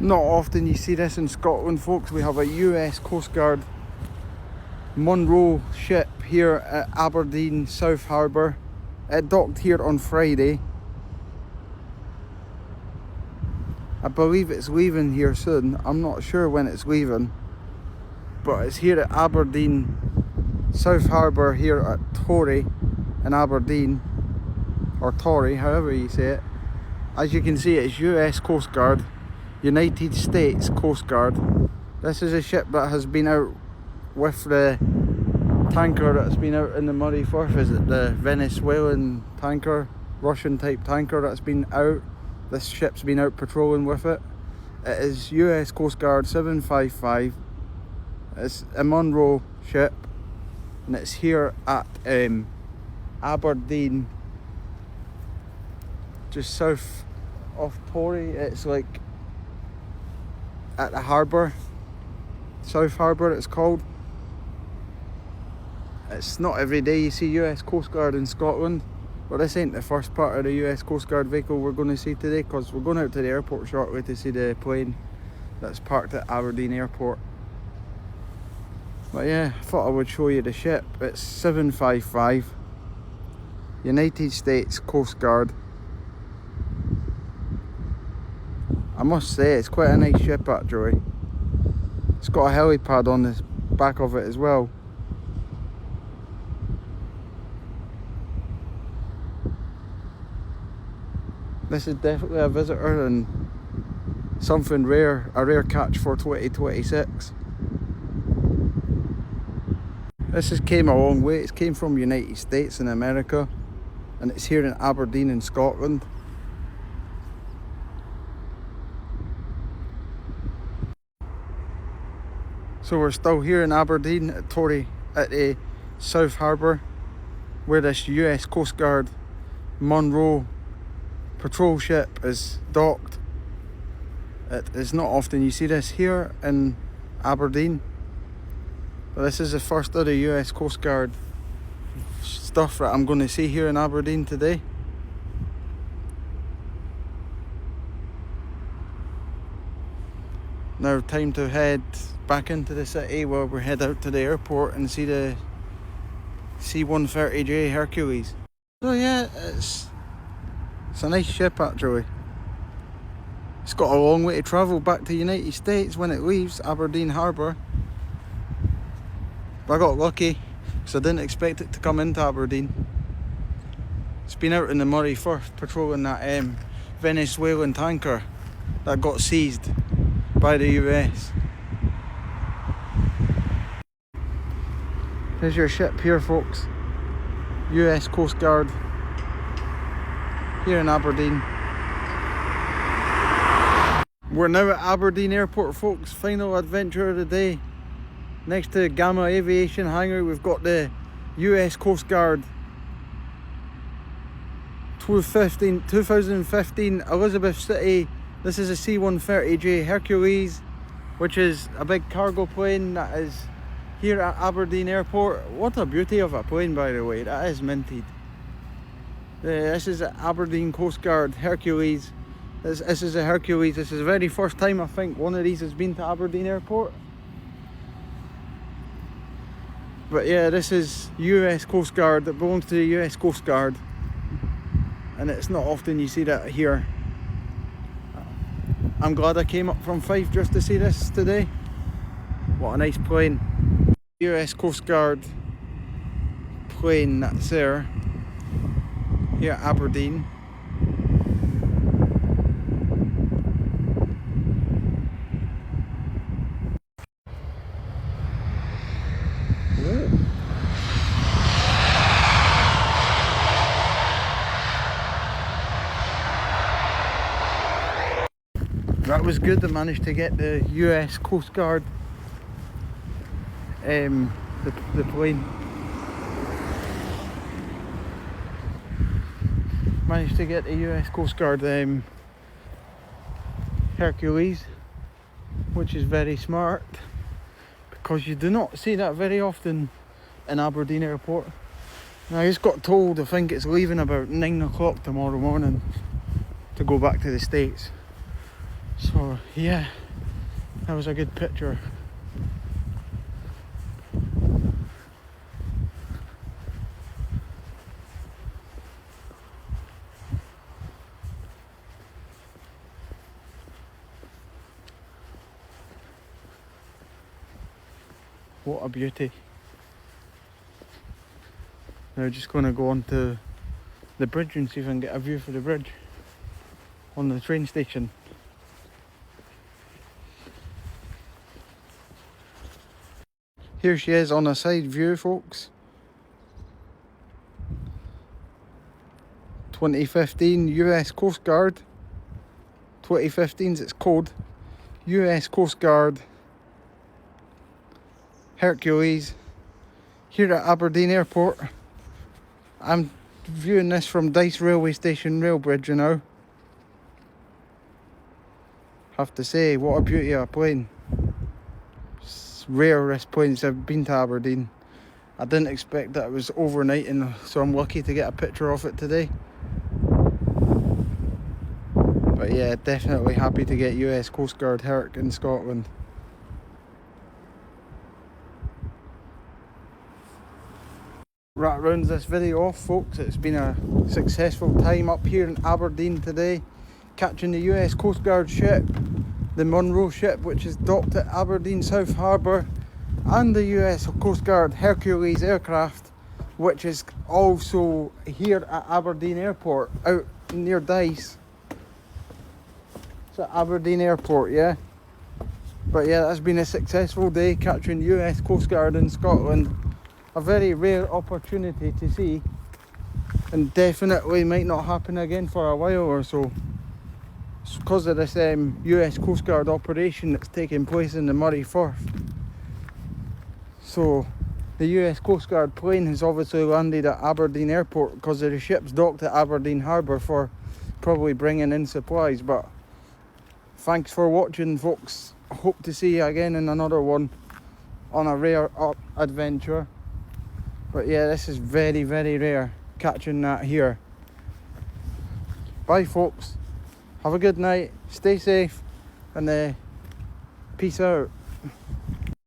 Not often you see this in Scotland, folks. We have a US Coastguard Munro ship here at Aberdeen South Harbour. It docked here on Friday. I believe it's leaving here soon. I'm not sure when it's leaving, but it's here at Aberdeen South Harbour here at Torry in Aberdeen, or Torry, however you say it. As you can see, it's US Coast Guard, United States Coast Guard. This is a ship that has been out with the tanker that's been out in the muddy Firth. Is it the Venezuelan tanker, Russian type tanker that's been out? This ship's been out patrolling with it. It is US Coast Guard 755. It's a Munro ship, and it's here at Aberdeen, just south of Torry. It's like at the harbour, South Harbour it's called. It's not every day you see US Coast Guard in Scotland, but this ain't the first part of the US Coast Guard vehicle we're going to see today, because we're going out to the airport shortly to see the plane that's parked at Aberdeen Airport. But yeah, I thought I would show you the ship. It's 755, United States Coast Guard. I must say, it's quite a nice ship actually. It's got a helipad on the back of it as well. This is definitely a visitor and something rare, a rare catch for 2026. This has came a long way. It's came from United States in America, and it's here in Aberdeen in Scotland. So we're still here in Aberdeen at Torry at the South Harbour, where this US Coast Guard Munro patrol ship is docked. It is not often you see this here in Aberdeen, but this is the first of the US Coast Guard stuff that I'm going to see here in Aberdeen today. Now time to head back into the city while we head out to the airport and see the C-130J Hercules. So yeah, it's a nice ship actually. It's got a long way to travel back to the United States when it leaves Aberdeen Harbour. But I got lucky because I didn't expect it to come into Aberdeen. It's been out in the Murray Firth patrolling that Venezuelan tanker that got seized by the US. Here's your ship here, folks. US Coast Guard here in Aberdeen. We're now at Aberdeen Airport, folks. Final adventure of the day. Next to Gamma Aviation Hangar, we've got the US Coast Guard 2015 Elizabeth City. This is a C-130J Hercules, which is a big cargo plane that is here at Aberdeen Airport. What a beauty of a plane, by the way. That is minted. This is an Aberdeen Coast Guard Hercules. This is a Hercules. This is the very first time I think one of these has been to Aberdeen Airport. But yeah, this is US Coast Guard. That belongs to the US Coast Guard, and it's not often you see that here. I'm glad I came up from Fife just to see this today. What a nice plane. US Coast Guard plane that's there here at Aberdeen. That was good. I managed to get the US Coast Guard the plane. Managed to get the US Coast Guard Hercules, which is very smart because you do not see that very often in Aberdeen Airport. And I just got told, I think it's leaving about 9 o'clock tomorrow morning to go back to the States. So yeah, that was a good picture. What a beauty. Now just going to go on to the bridge and see if I can get a view for the bridge on the train station. Here she is on a side view, folks. 2015 US Coast Guard. 2015's its code. US Coast Guard Hercules here at Aberdeen Airport. I'm viewing this from Dice Railway Station rail bridge, you know. Have to say, what a beauty of a plane. It's rarest planes I've been to Aberdeen. I didn't expect that it was overnighting, so I'm lucky to get a picture of it today. But yeah, definitely happy to get US Coast Guard Herc in Scotland. That rounds this video off, folks. It's been a successful time up here in Aberdeen today, catching the US Coast Guard ship, the Munro ship, which is docked at Aberdeen South Harbour, and the US Coast Guard Hercules aircraft, which is also here at Aberdeen Airport, out near Dice. It's at Aberdeen Airport, yeah. But yeah, that's been a successful day catching US Coast Guard in Scotland. A very rare opportunity to see, and definitely might not happen again for a while or so. It's because of this US Coast Guard operation that's taking place in the Moray Firth. So the US Coast Guard plane has obviously landed at Aberdeen Airport because the ship's docked at Aberdeen Harbour for probably bringing in supplies. But thanks for watching, folks. I hope to see you again in another one on a rare adventure. But yeah, this is very, very rare, catching that here. Bye, folks. Have a good night, stay safe, and peace out.